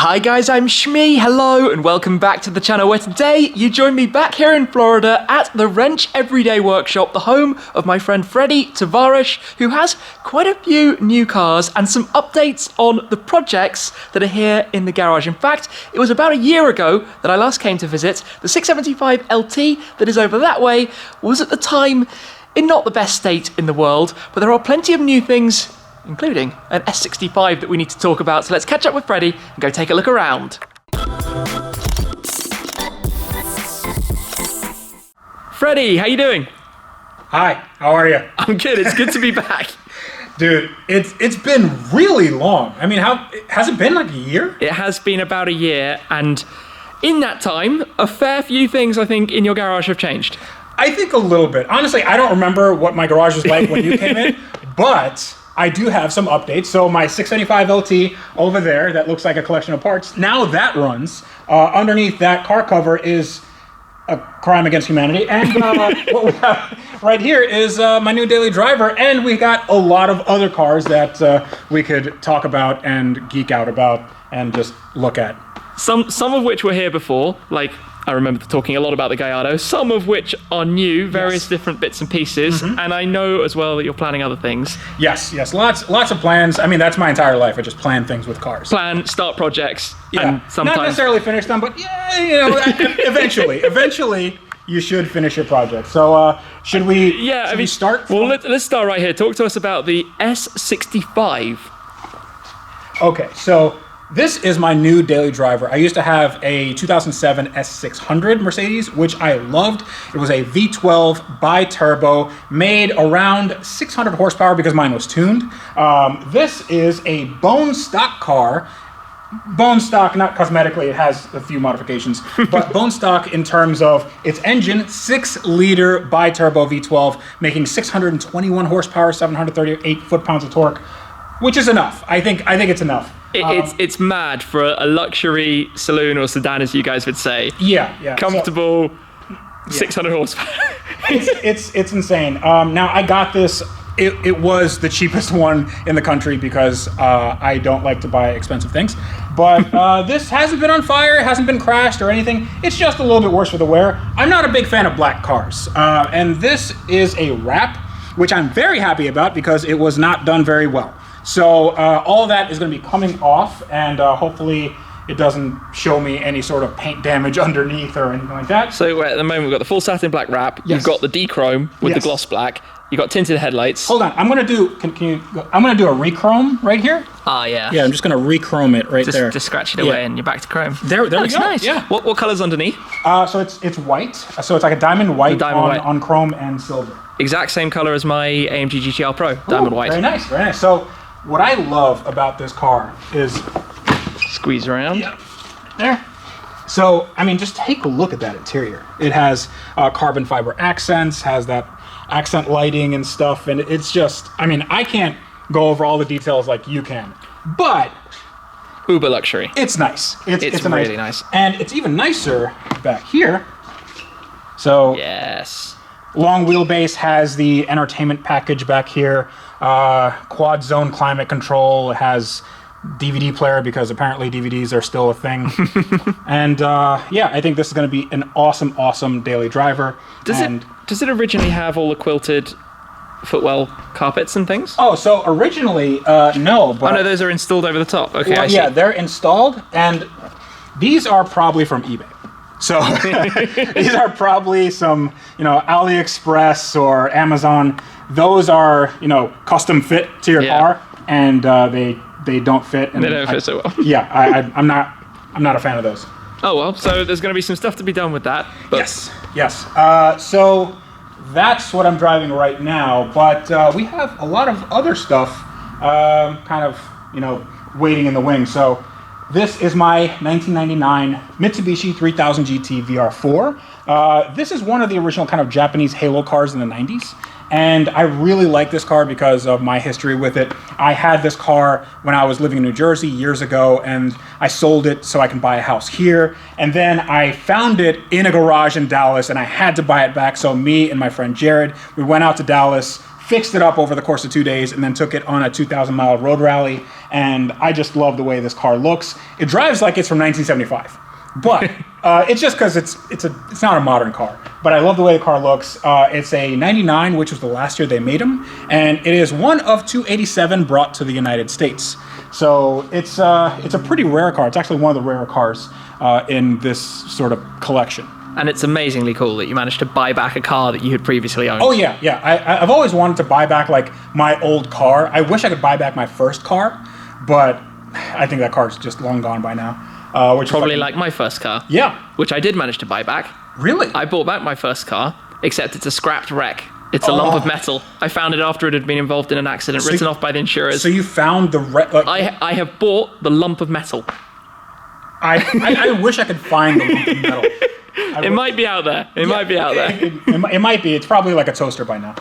Hi guys, I'm Shmee, hello and welcome back to the channel where today you join me back here in Florida at the Wrench Everyday Workshop, the home of my friend Freddy Tavarish, who has quite a few new cars and some updates on the projects that are here in the garage. In fact, it was about a year ago that I last came to visit. The 675 LT that is over that way was at the time in not the best state in the world, but there are plenty of new things, including an S65 that we need to talk about. So let's catch up with Freddy and go take a look around. Freddy, how you doing? Hi, how are you? I'm good, it's good to be back. Dude, it's been really long. I mean, has it been like a year? It has been about a year, and in that time, a fair few things I think in your garage have changed. I think a little bit. Honestly, I don't remember what my garage was like when you came in, but I do have some updates. So my 675 LT over there, that looks like a collection of parts, now that runs. Underneath that car cover is a crime against humanity. And what we have right here is my new daily driver. And we got a lot of other cars that we could talk about and geek out about and just look at. Some of which were here before, like I remember talking a lot about the Gallardo, some of which are new, various different bits and pieces, and I know as well that you're planning other things. Yes, lots of plans. I mean, that's my entire life. I just plan things with cars. Plan, start projects, and sometimes... Not necessarily finish them, but yeah, you know, eventually you should finish your project. So should we start? Well, let's start right here. Talk to us about the S65. Okay, so this is my new daily driver. I used to have a 2007 S600 Mercedes, which I loved. It was a V12 bi-turbo, made around 600 horsepower because mine was tuned. This is a bone stock car. Bone stock, not cosmetically, it has a few modifications, but bone stock in terms of its engine, 6-liter bi-turbo V12, making 621 horsepower, 738 foot-pounds of torque, which is enough. I think it's enough. It's mad for a luxury saloon or sedan, as you guys would say. Yeah. Comfortable, 600 horsepower. it's insane. Now I got this. It was the cheapest one in the country because I don't like to buy expensive things. But this hasn't been on fire, it hasn't been crashed or anything. It's just a little bit worse for the wear. I'm not a big fan of black cars, and this is a wrap, which I'm very happy about because it was not done very well. So all of that is going to be coming off, and hopefully it doesn't show me any sort of paint damage underneath or anything like that. So at the moment we've got the full satin black wrap. Yes. You've got the D-chrome with the gloss black. You've got tinted headlights. Hold on, I'm going to do. I'm going to do a rechrome right here. Ah, yeah. Yeah, I'm just going to rechrome it right there. Just scratch it away, and you're back to chrome. There we go. Nice. Yeah. What colour's underneath? So it's white. So it's like a diamond white, on chrome and silver. Exact same colour as my AMG GTR Pro, diamond white. Very nice, very nice. So what I love about this car is... Squeeze around. Yeah, there. So, I mean, just take a look at that interior. It has carbon fiber accents, has that accent lighting and stuff, and it's just, I mean, I can't go over all the details like you can, but... Uber luxury. It's nice. It's really nice. And it's even nicer back here. So... Yes. Long wheelbase has the entertainment package back here. Quad zone climate control. It has DVD player because apparently DVDs are still a thing. And yeah, I think this is going to be an awesome daily driver. Does it originally have all the quilted footwell carpets and things? Oh, so originally, no. But, oh no, those are installed over the top. Okay, well, I see. Yeah, they're installed, and these are probably from eBay. So these are probably some, AliExpress or Amazon. Those are, custom fit to your car, and they don't fit. And they don't fit so well. Yeah, I'm not a fan of those. Oh well, so there's going to be some stuff to be done with that. But... Yes. So that's what I'm driving right now, but we have a lot of other stuff, kind of, waiting in the wings. So. This is my 1999 Mitsubishi 3000 GT VR4. This is one of the original kind of Japanese halo cars in the 90s. And I really like this car because of my history with it. I had this car when I was living in New Jersey years ago, and I sold it so I can buy a house here. And then I found it in a garage in Dallas, and I had to buy it back. So me and my friend Jared, we went out to Dallas, fixed it up over the course of 2 days, and then took it on a 2,000-mile road rally. And I just love the way this car looks. It drives like it's from 1975. But it's just because it's not a modern car. But I love the way the car looks. It's a 99, which was the last year they made them. And it is one of 287 brought to the United States. So it's a pretty rare car. It's actually one of the rarer cars in this sort of collection. And it's amazingly cool that you managed to buy back a car that you had previously owned. Oh, yeah. I've always wanted to buy back, like, my old car. I wish I could buy back my first car, but I think that car's just long gone by now. Which Probably like my first car. Yeah. Which I did manage to buy back. Really? I bought back my first car, except it's a scrapped wreck. It's a lump of metal. I found it after it had been involved in an accident, written off by the insurers. So you found the wreck? Like, I have bought the lump of metal. I wish I could find the lump of metal. It might be out there. It might be out there. It might be. It's probably like a toaster by now.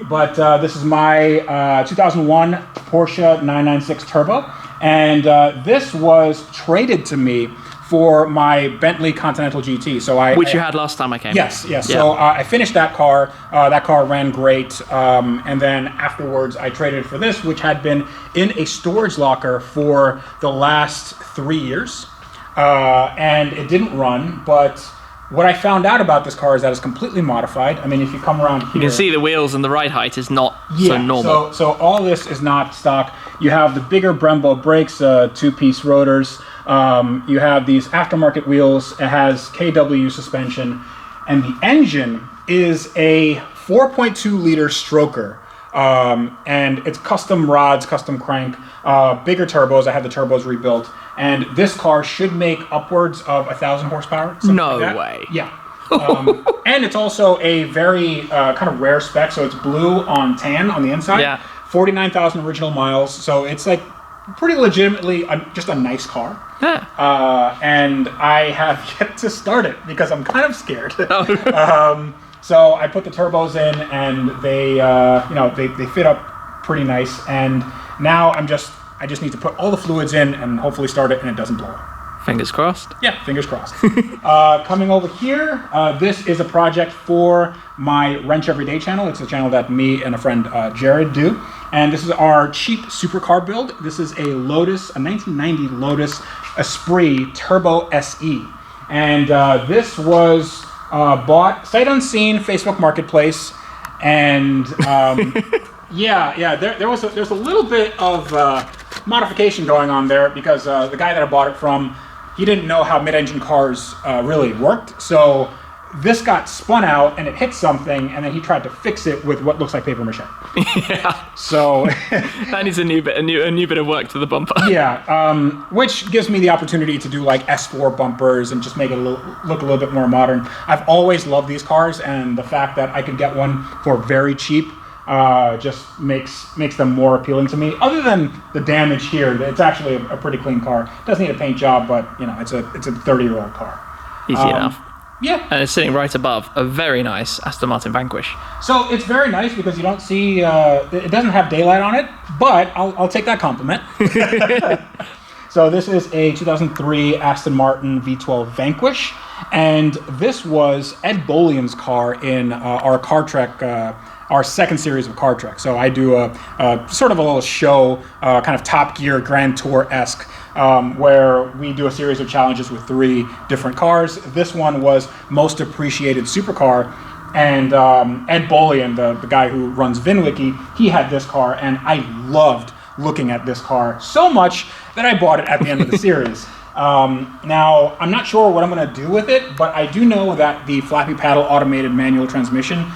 But this is my 2001 Porsche 996 Turbo. And this was traded to me for my Bentley Continental GT. Which you had last time I came. Yes. So I finished that car. That car ran great. And then afterwards, I traded for this, which had been in a storage locker for the last 3 years. And it didn't run, but what I found out about this car is that it's completely modified. I mean, if you come around here... You can see the wheels and the ride height is not so normal. So all this is not stock. You have the bigger Brembo brakes, two-piece rotors. You have these aftermarket wheels. It has KW suspension. And the engine is a 4.2-liter stroker. And it's custom rods, custom crank, bigger turbos. I had the turbos rebuilt. And this car should make upwards of 1,000 horsepower. No way. Yeah. And it's also a very kind of rare spec. So it's blue on tan on the inside. Yeah. 49,000 original miles. So it's like pretty legitimately just a nice car. Yeah. And I have yet to start it because I'm kind of scared. So I put the turbos in, and they fit up pretty nice. And now I just need to put all the fluids in and hopefully start it and it doesn't blow up. Fingers crossed. Yeah, fingers crossed. Coming over here, this is a project for my Wrench Everyday channel. It's a channel that me and a friend Jared do. And this is our cheap supercar build. This is a 1990 Lotus Esprit Turbo SE. And this was bought sight unseen, Facebook Marketplace. And there's a little bit of modification going on there because the guy that I bought it from, he didn't know how mid-engine cars really worked. So this got spun out and it hit something, and then he tried to fix it with what looks like paper mache. Yeah. So that needs a new bit of work to the bumper. Yeah, which gives me the opportunity to do like S4 bumpers and just make it look a little bit more modern. I've always loved these cars, and the fact that I could get one for very cheap just makes them more appealing to me. Other than the damage here, it's actually a pretty clean car. Doesn't need a paint job, but it's a 30-year-old car. Easy enough. Yeah. And it's sitting right above a very nice Aston Martin Vanquish. So it's very nice because you don't see, it doesn't have daylight on it, but I'll take that compliment. So this is a 2003 Aston Martin V12 Vanquish, and this was Ed Bolian's car in our Car Trek, our second series of Car Trek. So I do a sort of a little show, kind of Top Gear Grand Tour-esque, where we do a series of challenges with 3 different cars. This one was Most Appreciated Supercar, and Ed Bolian, the guy who runs VinWiki, he had this car, and I loved looking at this car so much that I bought it at the end of the series. Now, I'm not sure what I'm going to do with it, but I do know that the flappy paddle automated manual transmission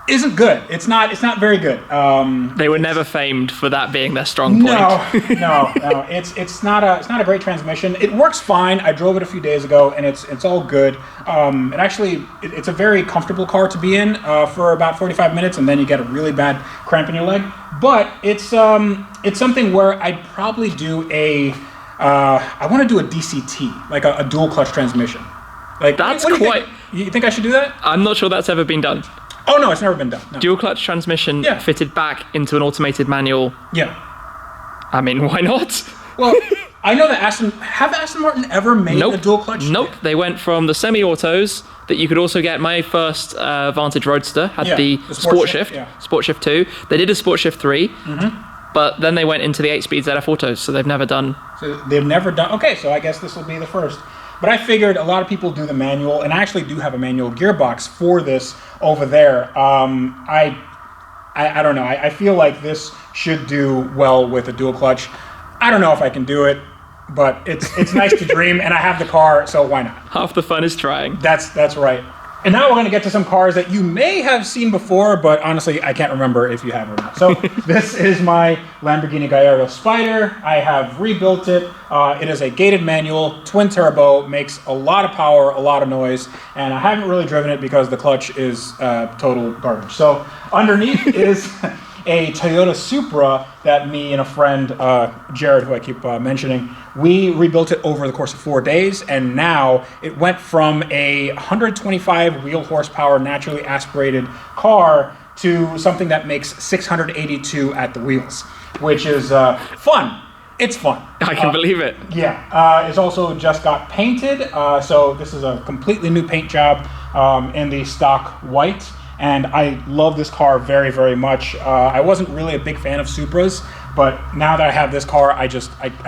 isn't good. It's not very good. They were never famed for that being their strong point. No. It's not a great transmission. It works fine. I drove it a few days ago, and it's all good. It's a very comfortable car to be in for about 45 minutes, and then you get a really bad cramp in your leg. But it's something where I'd probably do I want to do a DCT, like a dual clutch transmission. Like you think I should do that? I'm not sure that's ever been done. Oh no, it's never been done. No. Dual clutch transmission fitted back into an automated manual. Yeah. I mean, why not? Well, I know that Aston Martin ever made a dual clutch? Nope. They went from the semi-autos that you could also get. My first Vantage Roadster had the Sport Shift, Sport Shift 2. They did a Sport Shift 3, but then they went into the 8-speed ZF autos, so they've never done... Okay, so I guess this will be the first. But I figured a lot of people do the manual, and I actually do have a manual gearbox for this over there. I don't know. I feel like this should do well with a dual clutch. I don't know if I can do it, but it's nice to dream, and I have the car, so why not? Half the fun is trying. That's right. And now we're going to get to some cars that you may have seen before, but honestly, I can't remember if you have or not. So this is my Lamborghini Gallardo Spider. I have rebuilt it. It is a gated manual, twin turbo, makes a lot of power, a lot of noise, and I haven't really driven it because the clutch is total garbage. So underneath is a Toyota Supra that me and a friend, Jared, who I keep mentioning, we rebuilt it over the course of 4 days, and now it went from a 125 wheel horsepower naturally aspirated car to something that makes 682 at the wheels, which is fun. It's fun. I can believe it. Yeah. It's also just got painted, so this is a completely new paint job in the stock white. And I love this car very, very much. I wasn't really a big fan of Supras, but now that I have this car, I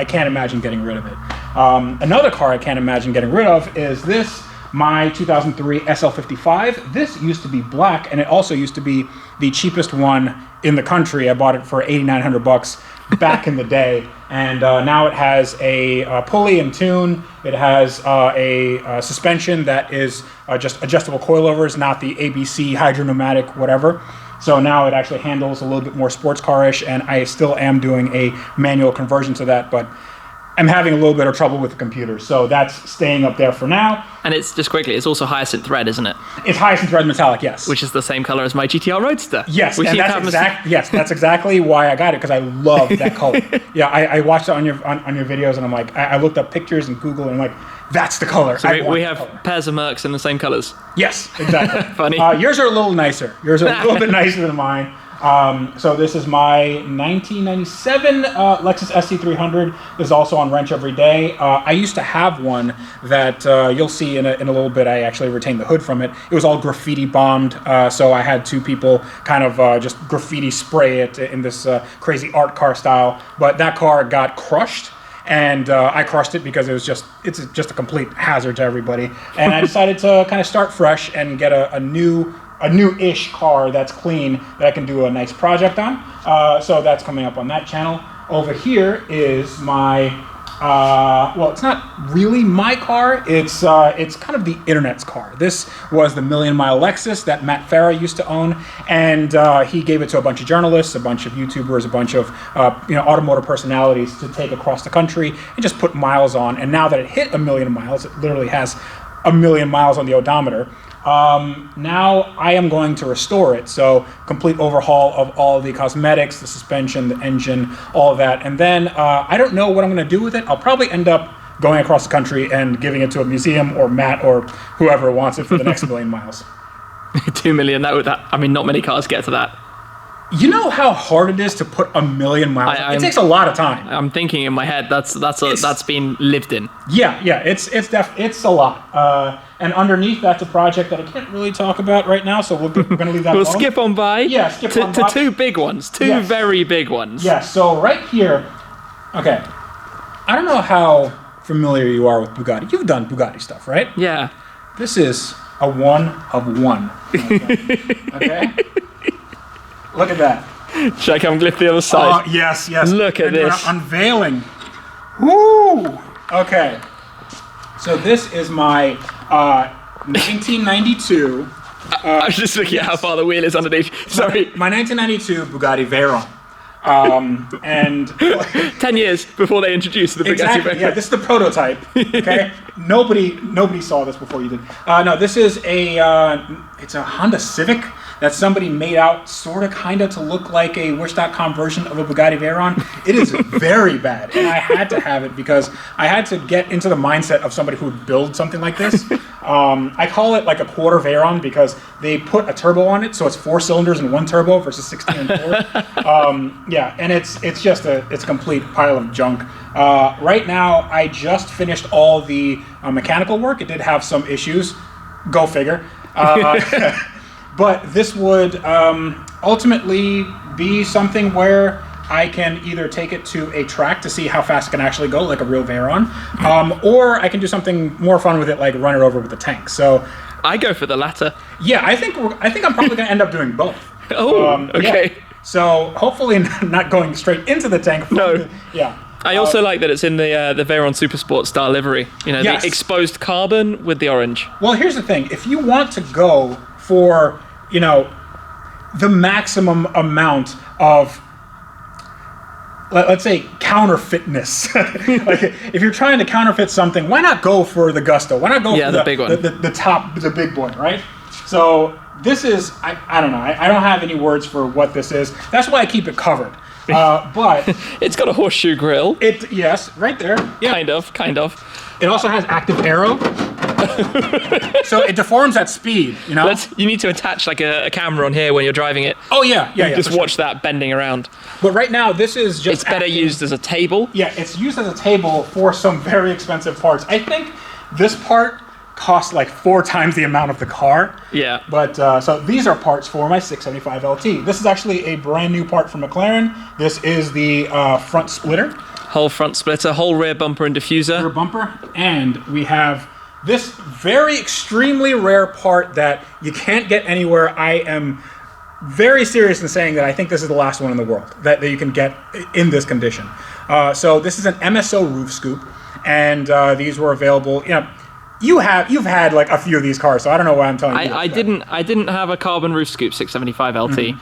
can't imagine getting rid of it. Another car I can't imagine getting rid of is this, my 2003 SL55. This used to be black, and it also used to be the cheapest one in the country. I bought it for $8,900 back in the day, and now it has a pulley and tune. It has a suspension that is just adjustable coilovers, not the ABC hydronomic whatever. So now it actually handles a little bit more sports car-ish, and I still am doing a manual conversion to that, but I'm having a little bit of trouble with the computer, so that's staying up there for now. And it's, just quickly, it's also Hyacinth Red, isn't it? It's Hyacinth Red Metallic, yes. Which is the same color as my GTR Roadster. Yes, and that's exactly why I got it, because I love that color. Yeah, I watched it on your videos, and I'm like, I looked up pictures in Google, and I'm like, that's the color. So we have pairs of Mercs in the same colors. Yes, exactly. Funny. Yours are a little nicer. Yours are a little bit nicer than mine. So this is my 1997 Lexus SC300. This is also on Wrench Every Day. I used to have one that you'll see in a little bit. I actually retained the hood from it. It was all graffiti bombed, so I had two people kind of just graffiti spray it in this crazy art car style. But that car got crushed. And I crushed it because it's just a complete hazard to everybody. And I decided to kind of start fresh and get a new-ish car that's clean that I can do a nice project on. So that's coming up on that channel. Over here is my, well, it's not really my car. It's kind of the internet's car. This was the Million Mile Lexus that Matt Farah used to own, and he gave it to a bunch of journalists, a bunch of YouTubers, a bunch of automotive personalities to take across the country and just put miles on. And now that it hit 1 million miles, it literally has 1 million miles on the odometer. Now I am going to restore it, so complete overhaul of all the cosmetics, the suspension, the engine, all of that, and then I don't know what I'm going to do with it. I'll probably end up going across the country and giving it to a museum or Matt or whoever wants it for the next 1 million miles. 2 million, I mean, not many cars get to that. You know how hard it is to put 1 million miles? It takes a lot of time. I'm thinking in my head that's been lived in. Yeah, it's a lot. And underneath, that's a project that I can't really talk about right now, so we're going to leave that We'll alone. skip on by. Yeah, skip on by. To two big ones, two very big ones. Yeah, so right here, okay, I don't know how familiar you are with Bugatti. You've done Bugatti stuff, right? Yeah. This is a one of one. Okay? Look at that. Should I come lift the other side? Oh, yes. Look at this. Unveiling. Woo! Okay. So this is my 1992. I was just looking at how far the wheel is underneath. Sorry. My 1992 Bugatti Veyron. And 10 years before they introduced the Bugatti Veyron. Yeah, this is the prototype. Okay, nobody saw this before you did. No, this is it's a Honda Civic that somebody made out sort of kind of to look like a Wish.com version of a Bugatti Veyron. It is very bad, and I had to have it because I had to get into the mindset of somebody who would build something like this. I call it like a quarter Veyron because they put a turbo on it, so it's 4 cylinders and 1 turbo versus 16 and 4. Yeah, and it's a complete pile of junk. Right now, I just finished all the mechanical work. It did have some issues. Go figure. But this would ultimately be something where I can either take it to a track to see how fast it can actually go, like a real Veyron, or I can do something more fun with it, like run it over with a tank. So I go for the latter. yeah, I think I'm probably going to end up doing both. Okay. Yeah. So hopefully not going straight into the tank. No. Yeah. I also like that it's in the Veyron Supersport style livery. You know, Yes. the exposed carbon with the orange. Well, here's the thing. If you want to go for, the maximum amount of, let's say, counterfeitness. Like, if you're trying to counterfeit something, why not go for the Gusto? Why not go for the big one. the big boy, right? So this is, I don't know. I don't have any words for what this is. That's why I keep it covered. But It's got a horseshoe grill. yes, right there. Yeah. Kind of. It also has active aero. So it deforms at speed, You need to attach like a camera on here when you're driving it. Oh, yeah. Just watch that bending around. But right now, this is just It's better used as a table. Yeah, it's used as a table for some very expensive parts. I think this part costs like 4 times the amount of the car. Yeah. But so these are parts for my 675 LT. This is actually a brand new part from McLaren. This is the front splitter, Whole front splitter, whole rear bumper and diffuser. rear bumper, and we have this very extremely rare part that you can't get anywhere. I am very serious in saying that I think this is the last one in the world that you can get in this condition. So this is an MSO roof scoop, and these were available. You've had like a few of these cars, so I don't know why I'm telling you. I didn't have a carbon roof scoop 675 LT.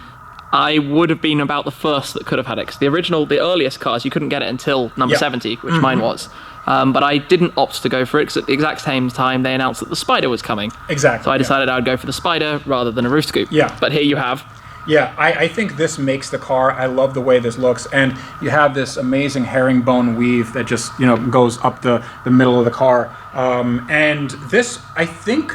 I would have been about the first that could have had it, because the earliest cars, you couldn't get it until number 70, which mine was. But I didn't opt to go for it, because at the exact same time, they announced that the Spider was coming. Exactly. So I decided I would go for the Spider rather than a roof scoop. Yeah. But here you have. Yeah, I think this makes the car. I love the way this looks, and you have this amazing herringbone weave that just goes up the middle of the car. And this, I think,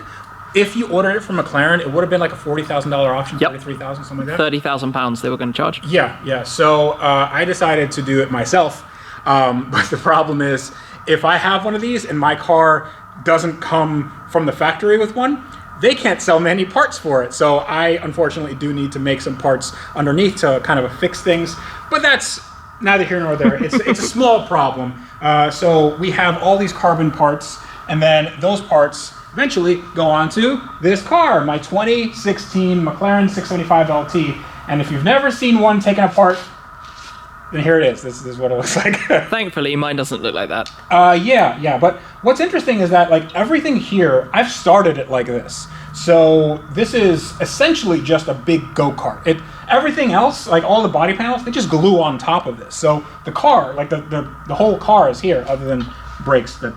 if you ordered it from McLaren, it would have been like a $40,000 option, Yep. $43,000, something like that. £30,000 they were going to charge. Yeah. So I decided to do it myself, but the problem is, if I have one of these and my car doesn't come from the factory with one, they can't sell me any parts for it. So I unfortunately do need to make some parts underneath to kind of fix things, but that's neither here nor there. It's a small problem. So we have all these carbon parts, and then those parts eventually go on to this car, my 2016 McLaren 675 LT. And if you've never seen one taken apart, then here it is. This is what it looks like. Thankfully, mine doesn't look like that. Yeah. But what's interesting is that like everything here, I've started it like this. So this is essentially just a big go-kart. Everything else, like all the body panels, they just glue on top of this. So the car, like the whole car is here, other than brakes that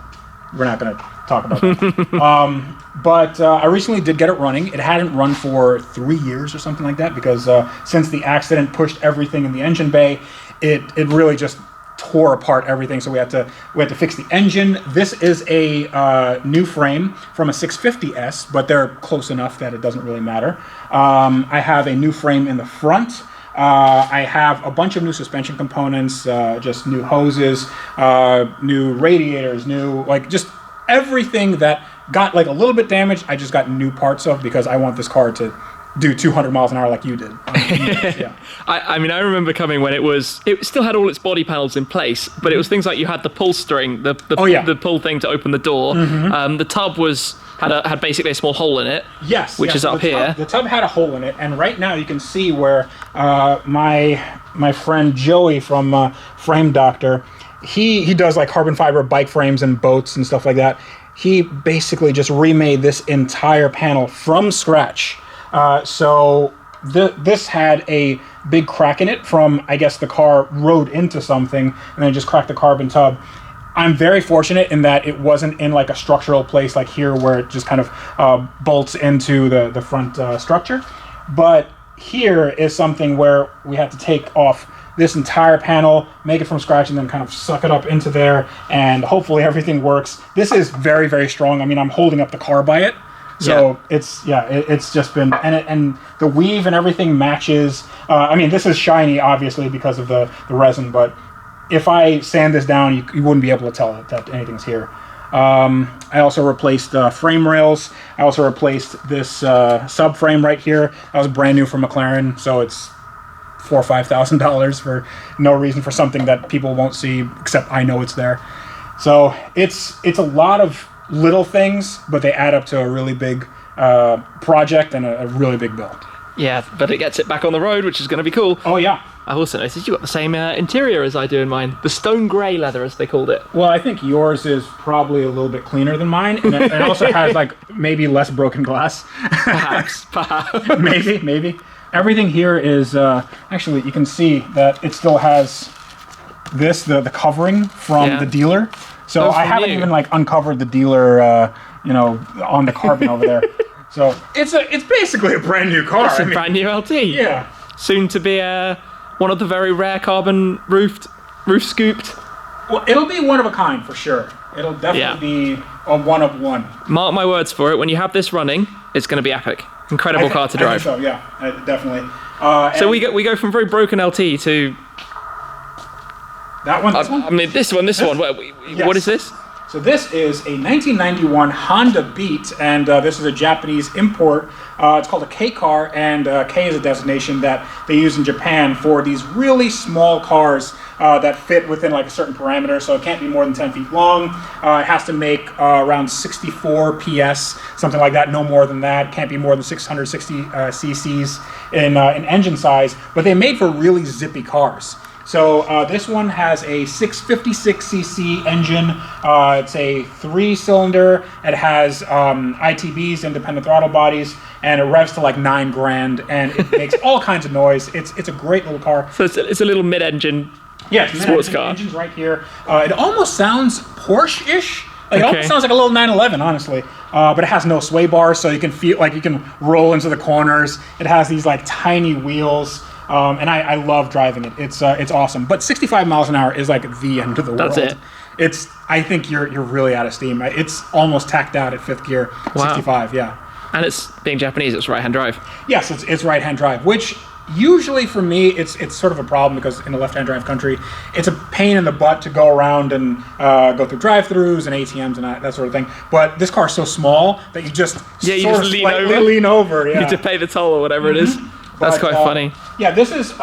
we're not going to talk about that. But I recently did get it running. It hadn't run for 3 years or something like that, because since the accident pushed everything in the engine bay, it really just tore apart everything. So we had to fix the engine. This is a new frame from a 650S, but they're close enough that it doesn't really matter. I have a new frame in the front. I have a bunch of new suspension components, just new hoses, new radiators, just everything that got like a little bit damaged. I just got new parts of, because I want this car to do 200 miles an hour like you did. Yeah. I mean, I remember coming when it still had all its body panels in place, but it was things like you had the pull string, the pull thing to open the door. The tub had basically a small hole in it. Yes. Which is up here. The tub had a hole in it, and right now you can see where my friend Joey from Frame Doctor, he does like carbon fiber bike frames and boats and stuff like that. He basically just remade this entire panel from scratch. So this had a big crack in it from, I guess, the car rode into something and then just cracked the carbon tub. I'm very fortunate in that it wasn't in like a structural place like here, where it just kind of bolts into the front structure. But here is something where we had to take off this entire panel, make it from scratch, and then kind of suck it up into there, and hopefully everything works. This is very, very strong. I mean, I'm holding up the car by it. So it's just been, and the weave and everything matches. I mean, this is shiny, obviously, because of the resin, but if I sand this down, you wouldn't be able to tell that anything's here. I also replaced frame rails. I also replaced this subframe right here. That was brand new from McLaren, so it's $4,000 or $5,000 for no reason, for something that people won't see, except I know it's there. So it's a lot of little things, but they add up to a really big project and a really big build. Yeah, but it gets it back on the road, which is going to be cool. Oh yeah. I also noticed you've got the same interior as I do in mine. The stone grey leather, as they called it. Well, I think yours is probably a little bit cleaner than mine, and it also has like maybe less broken glass. Perhaps. Maybe. Everything here is actually, you can see that it still has the covering from the dealer. So I haven't even like uncovered the dealer, on the carbon over there. So it's basically a brand new car. It's a brand new LT. Yeah. Soon to be one of the very rare carbon roof scooped. Well, it'll be one of a kind for sure. It'll definitely be a one of one. Mark my words for it. When you have this running, it's going to be epic. Incredible car to drive. I think so, yeah, definitely. So we go from very broken LT to that one. This one. I mean, this one. Yes. What is this? So this is a 1991 Honda Beat, and this is a Japanese import. It's called a K car, and K is a designation that they use in Japan for these really small cars that fit within like a certain parameter. So it can't be more than 10 feet long. It has to make around 64 PS, something like that, no more than that. Can't be more than 660 cc's in engine size, but they made for really zippy cars. So this one has a 656cc engine. It's a 3-cylinder. It has ITBs, independent throttle bodies, and it revs to like 9 grand, and it makes all kinds of noise. It's a great little car. So it's a little mid-engine. Yes, sports car. Engine's right here. It almost sounds Porsche-ish. It almost sounds like a little 911, honestly. But it has no sway bars, so you can feel like you can roll into the corners. It has these like tiny wheels. And I love driving it. It's awesome. But 65 miles an hour is like the end of the world. That's it. I think you're really out of steam. It's almost tacked out at 5th gear. Wow. 65, yeah. And it's being Japanese. It's right-hand drive. Yes, it's right-hand drive, which usually for me it's sort of a problem because in a left-hand drive country, it's a pain in the butt to go around and go through drive-throughs and ATMs and that sort of thing. But this car's so small that you just lean over. Yeah. You need to pay the toll or whatever it is. That's quite funny. Yeah, this is,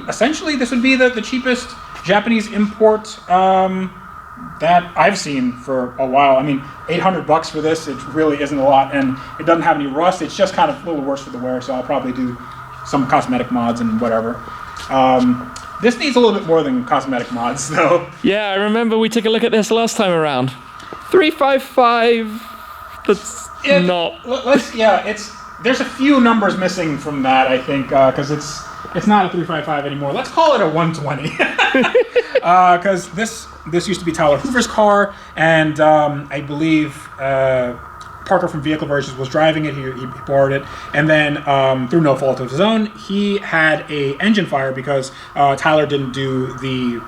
essentially this would be the cheapest Japanese import that I've seen for a while. I mean, $800 for this, it really isn't a lot, and it doesn't have any rust. It's just kind of a little worse for the wear, so I'll probably do some cosmetic mods and whatever. This needs a little bit more than cosmetic mods, though. Yeah, I remember we took a look at this last time around. 355, that's not... There's a few numbers missing from that, I think, because it's not a 355 anymore. Let's call it a 120. Because this used to be Tyler Hoover's car, and I believe Parker from Vehicle Versions was driving it. He borrowed it, and then through no fault of his own, he had a engine fire because Tyler didn't do the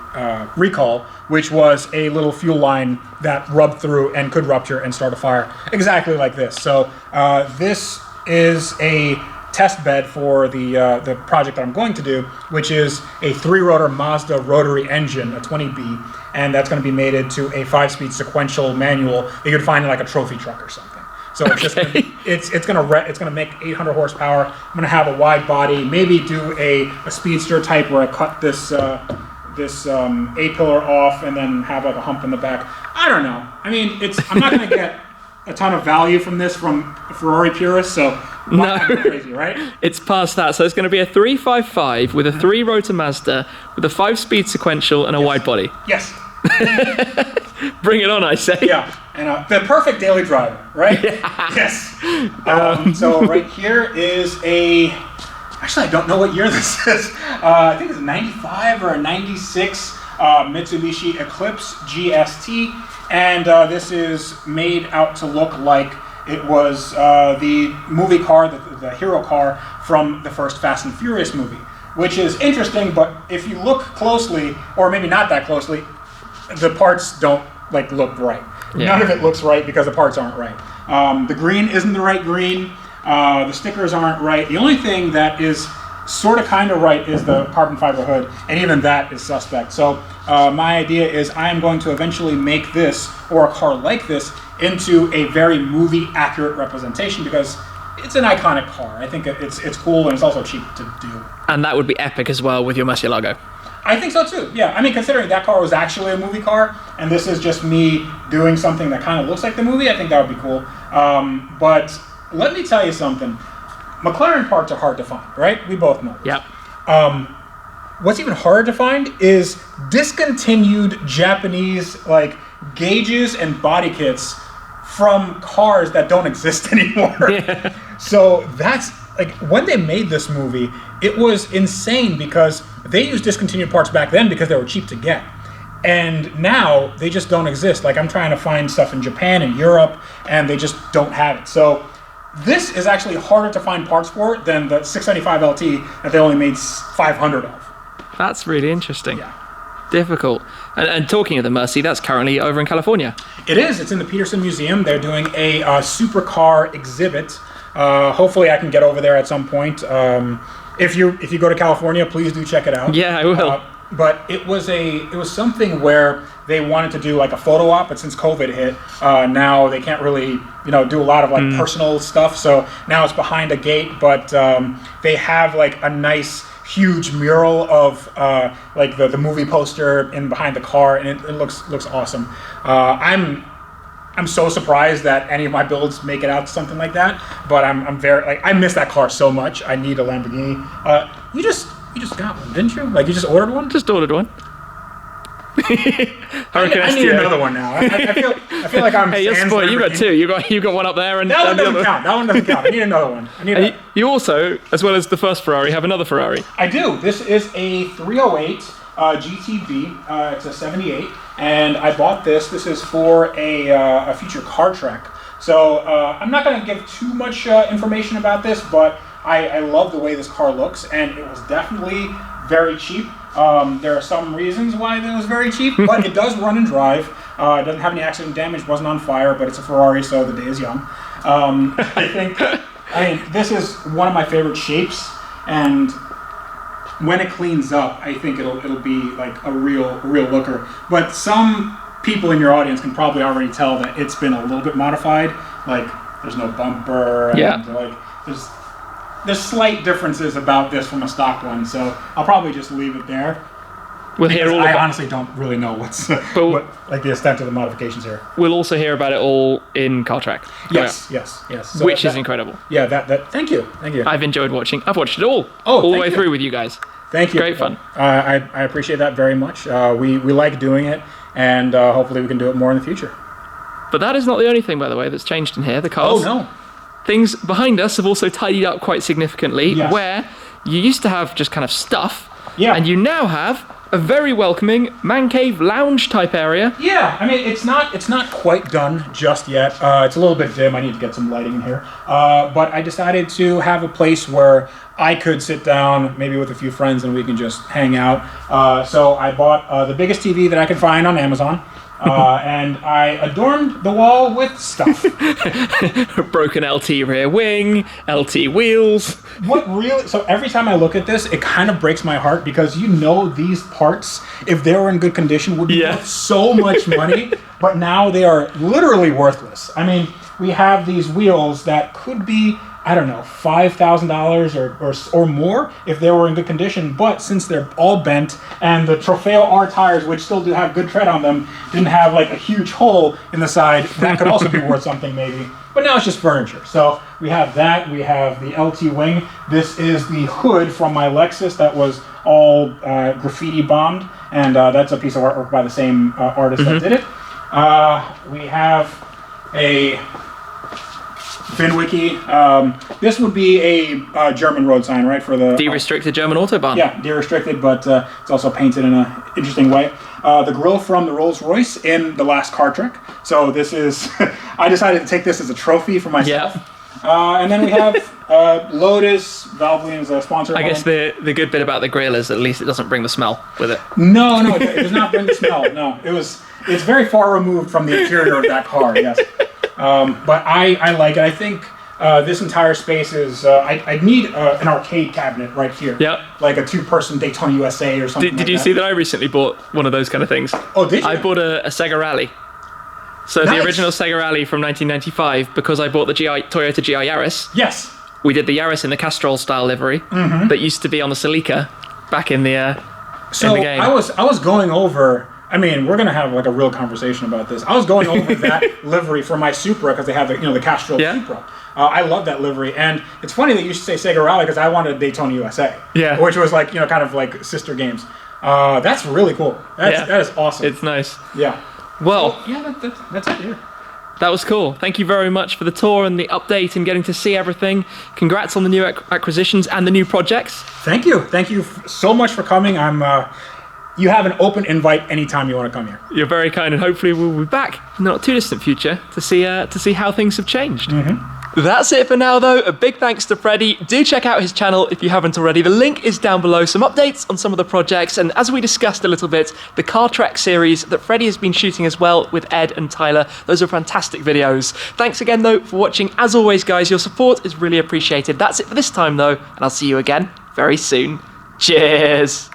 recall, which was a little fuel line that rubbed through and could rupture and start a fire, exactly like this. So this is a test bed for the project that I'm going to do, which is a 3-rotor Mazda rotary engine, a 20B, and that's going to be mated to a 5-speed sequential manual that you'd find in like a trophy truck or something. So it's just it's gonna make 800 horsepower. I'm gonna have a wide body, maybe do a speedster type where I cut this A-pillar off and then have like a hump in the back. I don't know. I mean, I'm not gonna get a ton of value from this from Ferrari purists, so not crazy, right? It's past that. So it's going to be a 355 with a 3-rotor Mazda with a 5-speed sequential and a wide body. Yes. Bring it on, I say. Yeah, and the perfect daily driver, right? Yeah. Yes. So right here is actually I don't know what year this is. I think it's a 95 or a 96 Mitsubishi Eclipse GST. And this is made out to look like it was the movie car, the hero car from the first Fast and Furious movie. which is interesting. But if you look closely, or maybe not that closely, the parts don't like look right. Yeah. None of it looks right because the parts aren't right. The green isn't the right green. The stickers aren't right. The only thing that is sort of kind of right is the carbon fiber hood, and even that is suspect. So my idea is I am going to eventually make this, or a car like this, into a very movie accurate representation, because it's an iconic car. I think it's cool, and it's also cheap to do. And that would be epic as well with your Murcielago. I think so too. Yeah, I mean, considering that car was actually a movie car, and this is just me doing something that kind of looks like the movie, I think that would be cool. But let me tell you something. McLaren parts are hard to find, right? We both know this. Yep. What's even harder to find is discontinued Japanese like gauges and body kits from cars that don't exist anymore. Yeah. So that's like, when they made this movie, it was insane because they used discontinued parts back then because they were cheap to get. And now they just don't exist. Like, I'm trying to find stuff in Japan and Europe, and they just don't have it. So this is actually harder to find parts for than the 675 LT that they only made 500 of. That's really interesting. Yeah. Difficult. And talking of the Mercy, that's currently over in California. It is. It's in the Peterson Museum. They're doing a supercar exhibit. Hopefully I can get over there at some point. If you go to California, please do check it out. Yeah, I will. But it was something where they wanted to do like a photo op, but since COVID hit, now they can't really do a lot of like personal stuff. So now it's behind a gate, but they have like a nice huge mural of like the movie poster in behind the car, and it looks awesome. I'm so surprised that any of my builds make it out to something like that, but I'm very like, I miss that car so much. I need a Lamborghini. You just got one, didn't you? Like, you just ordered one? Just ordered one. I need another one now. I feel like I'm. Hey, you're spoiled. You got two. You got one up there, and that one doesn't count. That one doesn't count. I need another one. You also, as well as the first Ferrari, have another Ferrari. I do. This is a 308 GTB. It's a 78, and I bought this. This is for a future car track. So I'm not going to give too much information about this, but I love the way this car looks, and it was definitely very cheap. There are some reasons why it was very cheap, but it does run and drive. It doesn't have any accident damage, wasn't on fire, but it's a Ferrari, so the day is young. I mean, this is one of my favorite shapes, and when it cleans up, I think it'll be like a real looker. But some people in your audience can probably already tell that it's been a little bit modified. Like, there's no bumper, and like there's slight differences about this from a stock one, so I'll probably just leave it there. I honestly don't really know what like the extent of the modifications here. We'll also hear about it all in Car Track. Yes. So which is incredible. Yeah, thank you. I've enjoyed watching. I've watched it all the way through with you guys. Thank you. Great fun. I appreciate that very much. We like doing it, and hopefully we can do it more in the future. But that is not the only thing, by the way, that's changed in here. The cars. Oh, no. Things behind us have also tidied up quite significantly, where you used to have just kind of stuff, and you now have a very welcoming Mancave lounge type area. Yeah, I mean, it's not quite done just yet. It's a little bit dim. I need to get some lighting in here. But I decided to have a place where I could sit down, maybe with a few friends, and we can just hang out. So I bought the biggest TV that I could find on Amazon. And I adorned the wall with stuff. Broken LT rear wing, LT wheels. So every time I look at this, it kind of breaks my heart, because these parts, if they were in good condition, would be worth so much money, but now they are literally worthless. I mean, we have these wheels that could be, I don't know, $5,000 or more if they were in good condition. But since they're all bent, and the Trofeo R tires, which still do have good tread on them, didn't have like a huge hole in the side, that could also be worth something maybe. But now it's just furniture. So we have that. We have the LT wing. This is the hood from my Lexus that was all graffiti bombed, and that's a piece of artwork by the same artist that did it. We have a Finwiki. This would be a German road sign, right? For the De-restricted German Autobahn. Yeah, de-restricted, but it's also painted in an interesting way. The grille from the Rolls-Royce in the last car trick. So this is, I decided to take this as a trophy for myself. Yeah. And then we have Lotus, Valvoline's a sponsor. I guess the good bit about the grill is at least it doesn't bring the smell with it. No, it does not bring the smell. No, it's very far removed from the interior of that car. Yes, but I like it. I think this entire space is. I'd need an arcade cabinet right here. Yep. Like a 2-person Daytona USA or something. Did you see that I recently bought one of those kind of things? Oh, did you? I bought a Sega Rally. So Nice. the original Sega Rally from 1995, because I bought the Toyota GI Yaris. Yes. We did the Yaris in the Castrol style livery that used to be on the Celica back in the So in the game. I was going over. I mean, we're gonna have like a real conversation about this. I was going over that livery for my Supra because they have the Castrol Supra. I love that livery, and it's funny that you should say Sega Rally because I wanted Daytona USA. Yeah. Which was like kind of like sister games. That's really cool. That is awesome. It's nice. Yeah. Well, Yeah, that's it. Yeah. that was cool. Thank you very much for the tour and the update and getting to see everything. Congrats on the new acquisitions and the new projects. Thank you so much for coming. You have an open invite anytime you want to come here. You're very kind, and hopefully we'll be back in the not too distant future to see how things have changed. That's it for now, though. A big thanks to Freddy. Do check out his channel if you haven't already. The link is down below. Some updates on some of the projects, and as we discussed a little bit, the Car Trek series that Freddy has been shooting as well with Ed and Tyler. Those are fantastic videos. Thanks again, though, for watching. As always, guys, your support is really appreciated. That's it for this time, though, and I'll see you again very soon. Cheers!